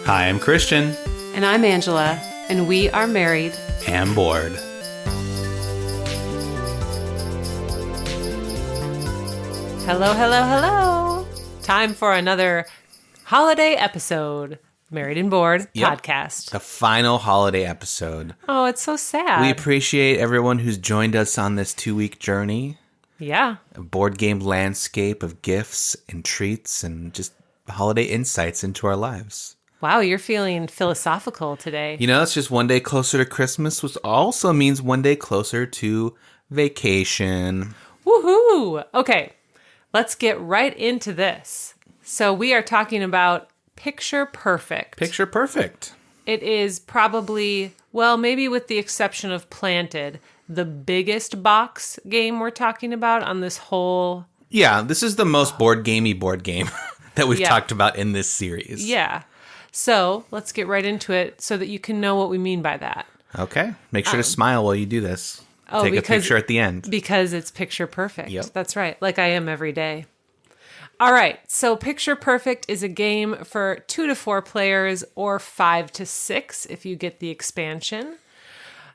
Hi, I'm Christian. And I'm Angela, and we are married And bored. Hello, hello, hello. Time for another holiday episode. Married and Bored podcast. The final holiday episode. Oh, it's so sad. We appreciate everyone who's joined us on this 2-week journey. Yeah. A board game landscape of gifts and treats and just holiday insights into our lives. Wow, you're feeling philosophical today. You know, it's just one day closer to Christmas, which also means one day closer to vacation. Woohoo! Okay, let's get right into this. So we are talking about Picture Perfect. Picture Perfect. It is probably, well, maybe with the exception of Planted, the biggest box game we're talking about on this whole... Yeah, this is the most board game that we've talked about in this series. Yeah. So let's get right into it so that you can know what we mean by that. Okay. Make sure to smile while you do this. Take a picture at the end. Because it's Picture Perfect. Yep. That's right. Like I am every day. All right. So Picture Perfect is a game for 2 to 4 players or 5 to 6 if you get the expansion.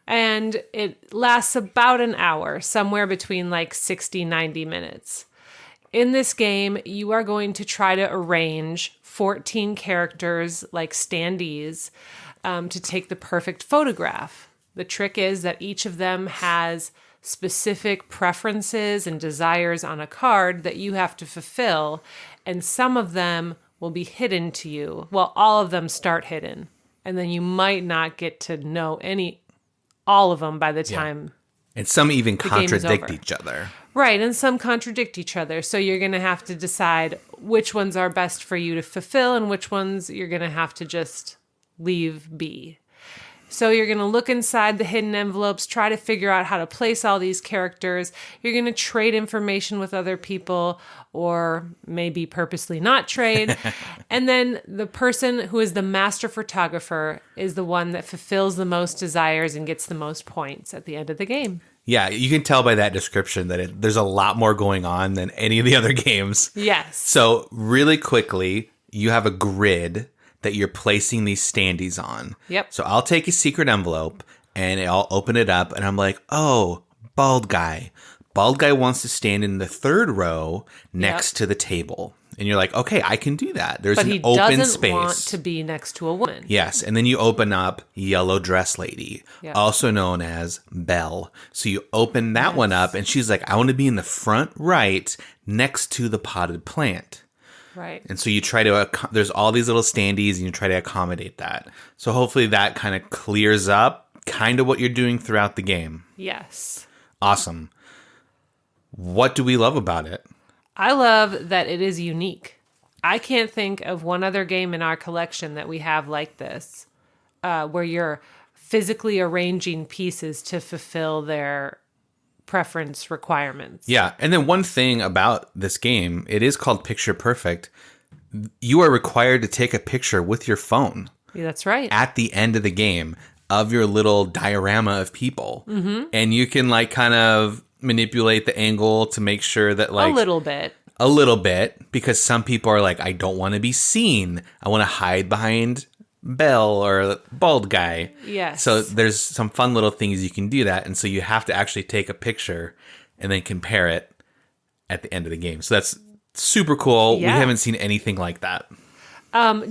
And it lasts about an hour, somewhere between like 60, 90 minutes. In this game, you are going to try to arrange 14 characters like standees to take the perfect photograph. The trick is that each of them has specific preferences and desires on a card that you have to fulfill, and some of them will be hidden to you. Well, all of them start hidden, and then you might not get to know all of them by the time. And some even the game is contradict over. each other. Right, and some contradict each other. So you're going to have to decide which ones are best for you to fulfill and which ones you're going to have to just leave be. So you're going to look inside the hidden envelopes, try to figure out how to place all these characters. You're going to trade information with other people or maybe purposely not trade. And then the person who is the master photographer is the one that fulfills the most desires and gets the most points at the end of the game. Yeah, you can tell by that description that there's a lot more going on than any of the other games. Yes. So really quickly, you have a grid that you're placing these standees on. Yep. So I'll take a secret envelope and I'll open it up and I'm like, oh, bald guy. Bald guy wants to stand in the third row next to the table. And you're like, okay, I can do that. There's an open space. But he doesn't want to be next to a woman. Yes, and then you open up Yellow Dress Lady, also known as Belle. So you open that one up, and she's like, I want to be in the front right next to the potted plant. Right. And so you try to, there's all these little standees, and you try to accommodate that. So hopefully that kind of clears up kind of what you're doing throughout the game. Yes. Awesome. What do we love about it? I love that it is unique. I can't think of one other game in our collection that we have like this, where you're physically arranging pieces to fulfill their preference requirements. Yeah, and then one thing about this game, it is called Picture Perfect. You are required to take a picture with your phone. Yeah, that's right. At the end of the game of your little diorama of people. Mm-hmm. And you can like kind of manipulate the angle to make sure that like... A little bit, because some people are like, I don't want to be seen. I want to hide behind Belle or Bald Guy. Yes. So there's some fun little things you can do that. And so you have to actually take a picture and then compare it at the end of the game. So that's super cool. Yeah. We haven't seen anything like that.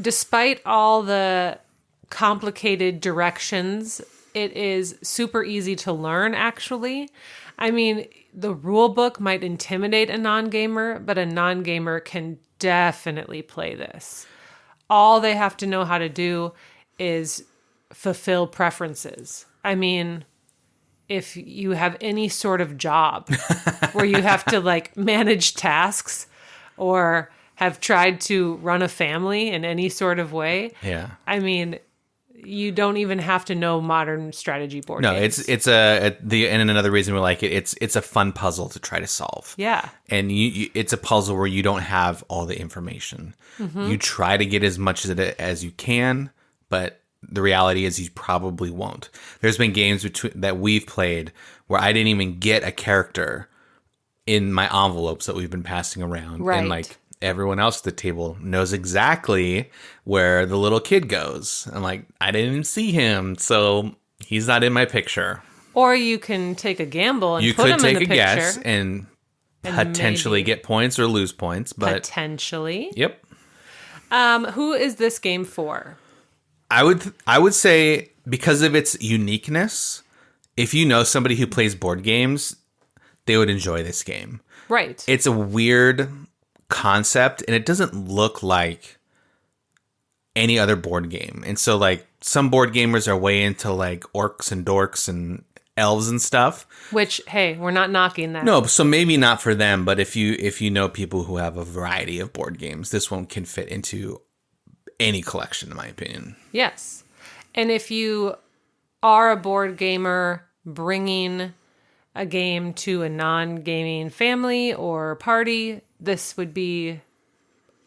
Despite all the complicated directions, it is super easy to learn, actually. I mean, the rule book might intimidate a non-gamer, but a non-gamer can definitely play this. All they have to know how to do is fulfill preferences. I mean, if you have any sort of job where you have to like manage tasks or have tried to run a family in any sort of way, I mean, you don't even have to know modern strategy board games. And another reason we like it, it's a fun puzzle to try to solve. Yeah. And it's a puzzle where you don't have all the information. Mm-hmm. You try to get as much of it as you can, but the reality is you probably won't. There's been games that we've played where I didn't even get a character in my envelopes that we've been passing around. Right. And like everyone else at the table knows exactly where the little kid goes. I'm like, I didn't even see him, so he's not in my picture. Or you can take a gamble and put him in the picture. You could take a guess and potentially get points or lose points. But potentially. Yep. Who is this game for? I would say because of its uniqueness, if you know somebody who plays board games, they would enjoy this game. Right. It's a weird concept, and it doesn't look like any other board game. And so, like, some board gamers are way into, like, orcs and dorks and elves and stuff. Which, hey, we're not knocking that. No, so maybe not for them, but if you know people who have a variety of board games, this one can fit into any collection, in my opinion. Yes. And if you are a board gamer bringing a game to a non-gaming family or party, this would be,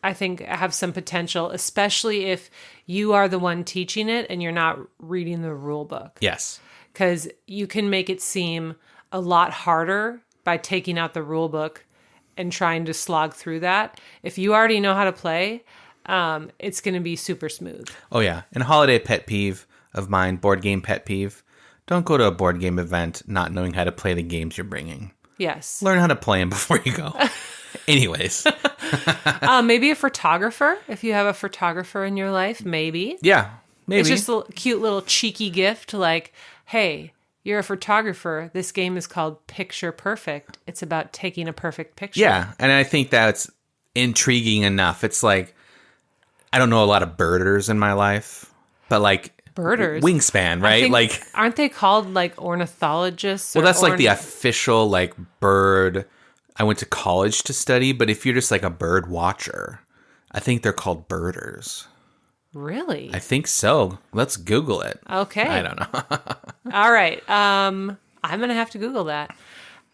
I think, have some potential, especially if you are the one teaching it and you're not reading the rule book. Yes. Because you can make it seem a lot harder by taking out the rule book and trying to slog through that. If you already know how to play, it's going to be super smooth. Oh, yeah. And a holiday pet peeve of mine, board game pet peeve, don't go to a board game event not knowing how to play the games you're bringing. Yes. Learn how to play them before you go. Anyways. Maybe a photographer. If you have a photographer in your life, maybe. Yeah, maybe. It's just a cute little cheeky gift like, hey, you're a photographer. This game is called Picture Perfect. It's about taking a perfect picture. Yeah, and I think that's intriguing enough. It's like, I don't know a lot of birders in my life, but like birders, wingspan, right? Like, aren't they called like ornithologists? Well, that's like the official like bird. I went to college to study, but if you're just like a bird watcher, I think they're called birders. Really? I think so. Let's Google it. Okay. I don't know. All right. I'm gonna have to Google that.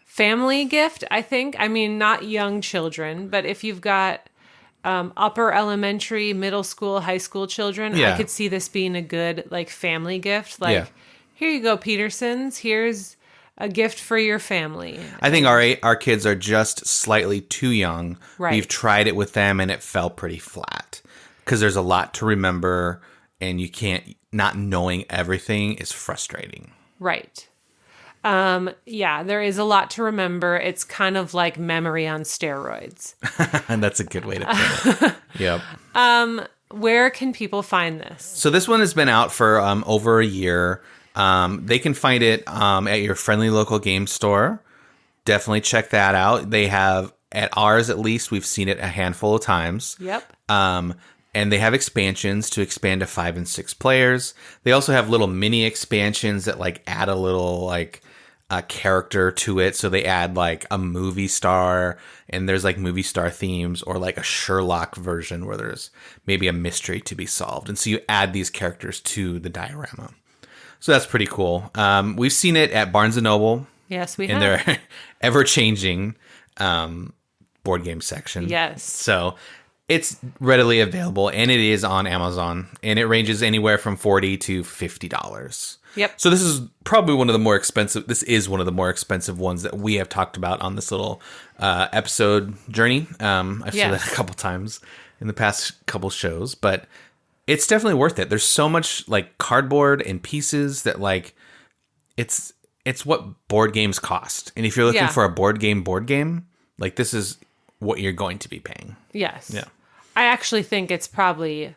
Family gift, I think. I mean, not young children, but if you've got upper elementary, middle school, high school children, I could see this being a good like family gift. Like, here you go, Petersons. Here's a gift for your family. I think our kids are just slightly too young. Right. We've tried it with them, and it fell pretty flat because there's a lot to remember, and you can't. Not knowing everything is frustrating. Right. Yeah, there is a lot to remember. It's kind of like memory on steroids. And that's a good way to put it. Yep. Where can people find this? So this one has been out for over a year. They can find it at your friendly local game store. Definitely check that out. They have, at ours at least, we've seen it a handful of times. Yep. And they have expansions to expand to 5 and 6 players. They also have little mini expansions that like add a little like a character to it. So they add like a movie star, and there's like movie star themes, or like a Sherlock version where there's maybe a mystery to be solved. And so you add these characters to the diorama. So that's pretty cool. We've seen it at Barnes & Noble. Yes, we have. In their ever-changing board game section. Yes. So it's readily available, and it is on Amazon, and it ranges anywhere from $40 to $50. Yep. So this is probably one of the more expensive. This is one of the more expensive ones that we have talked about on this little episode journey. I've said that a couple times in the past couple shows, but it's definitely worth it. There's so much like cardboard and pieces that like it's what board games cost. And if you're looking for a board game, like this is what you're going to be paying. Yes. Yeah. I actually think it's probably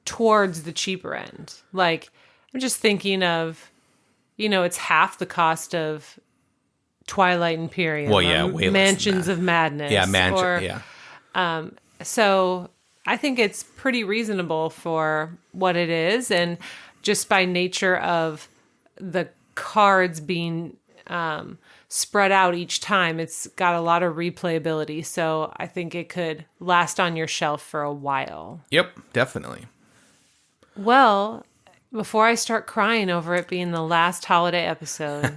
towards the cheaper end. Like, I'm just thinking of, it's half the cost of Twilight Imperium. Well, yeah, way Mansions of Madness. Yeah, So I think it's pretty reasonable for what it is. And just by nature of the cards being spread out each time, it's got a lot of replayability. So I think it could last on your shelf for a while. Yep, definitely. Well, before I start crying over it being the last holiday episode,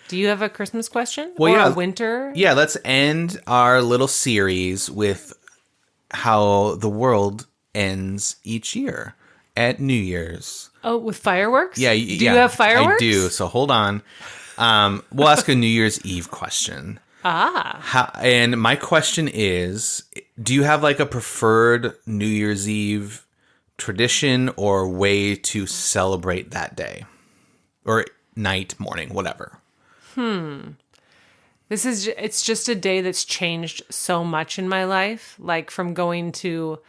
do you have a Christmas question? Or a winter? Yeah, let's end our little series with how the world ends each year at New Year's. Oh, with fireworks? Yeah. Do you have fireworks? I do, so hold on. We'll ask a New Year's Eve question. And my question is, do you have like a preferred New Year's Eve tradition or way to celebrate that day? Or night, morning, whatever. It's just a day that's changed so much in my life. Like from going to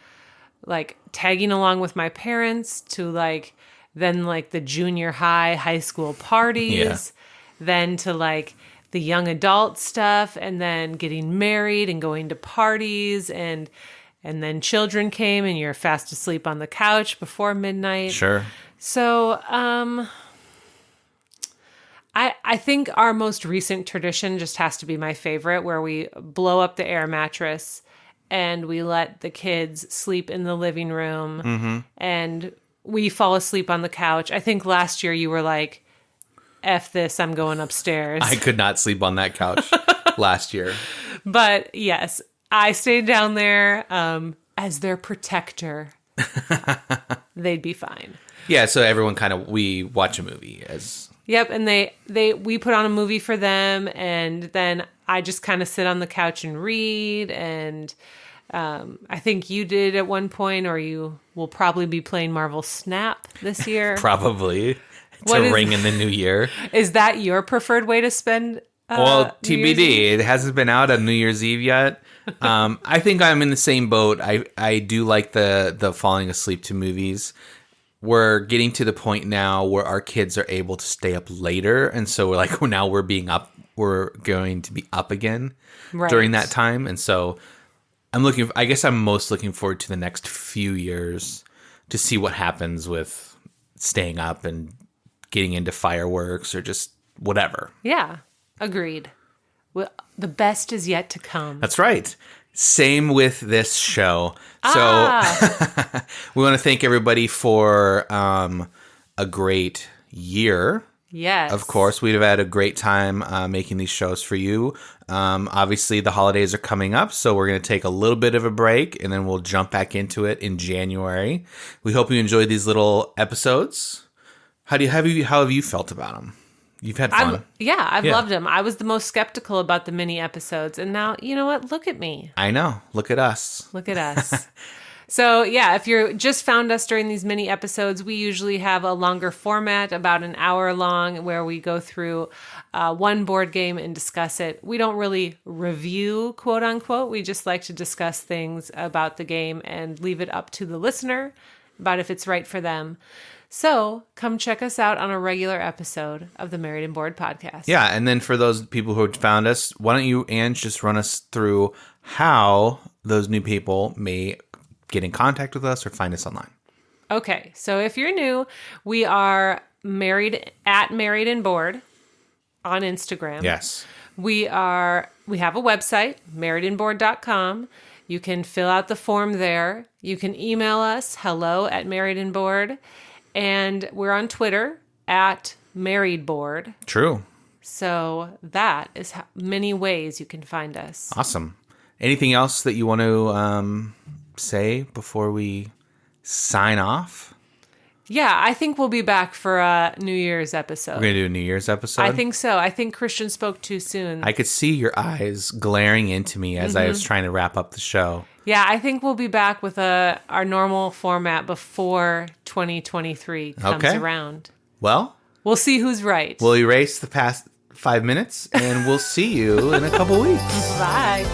like tagging along with my parents to like then like the junior high school parties, then to like the young adult stuff, and then getting married and going to parties, and then children came and you're fast asleep on the couch before midnight. Sure. So, I think our most recent tradition just has to be my favorite, where we blow up the air mattress and we let the kids sleep in the living room and we fall asleep on the couch. I think last year you were like, F this, I'm going upstairs. I could not sleep on that couch last year. But yes, I stayed down there as their protector. They'd be fine. Yeah, so everyone we watch a movie as... Yep, and we put on a movie for them, and then I just kind of sit on the couch and read, and I think you did at one point, or you will probably be playing Marvel Snap this year. Probably. To ring in the new year. Is that your preferred way to spend well, TBD. It hasn't been out on New Year's Eve yet. I think I'm in the same boat. I do like the falling asleep to movies. We're getting to the point now where our kids are able to stay up later, and so we're going to be up again during that time. And so I'm most looking forward to the next few years to see what happens with staying up and getting into fireworks or just whatever. Yeah, agreed. Well, the best is yet to come. That's right. Same with this show. So we want to thank everybody for a great year. Yes. Of course, we've had a great time making these shows for you. Obviously, the holidays are coming up, so we're going to take a little bit of a break, and then we'll jump back into it in January. We hope you enjoy these little episodes. How have you felt about them? You've had fun. I've loved them. I was the most skeptical about the mini episodes, and now, you know what? Look at me. I know. Look at us. Look at us. So, yeah, if you just found us during these mini episodes, we usually have a longer format, about an hour long, where we go through one board game and discuss it. We don't really review, quote unquote. We just like to discuss things about the game and leave it up to the listener about if it's right for them. So come check us out on a regular episode of the Married and Bored podcast. Yeah, and then for those people who found us, why don't you, Ange, just run us through how those new people may get in contact with us or find us online. Okay, so if you're new, we are Married and Bored on Instagram. Yes. We have a website, marriedandbored.com. You can fill out the form there. You can email us, hello@marriedandbored. And we're on Twitter @marriedbored. True. So that is many ways you can find us. Awesome. Anything else that you want to say before we sign off? Yeah, I think we'll be back for a New Year's episode. We're going to do a New Year's episode? I think so. I think Christian spoke too soon. I could see your eyes glaring into me as I was trying to wrap up the show. Yeah, I think we'll be back with our normal format before 2023 comes around. Well, we'll see who's right. We'll erase the past 5 minutes, and we'll see you in a couple weeks. Bye.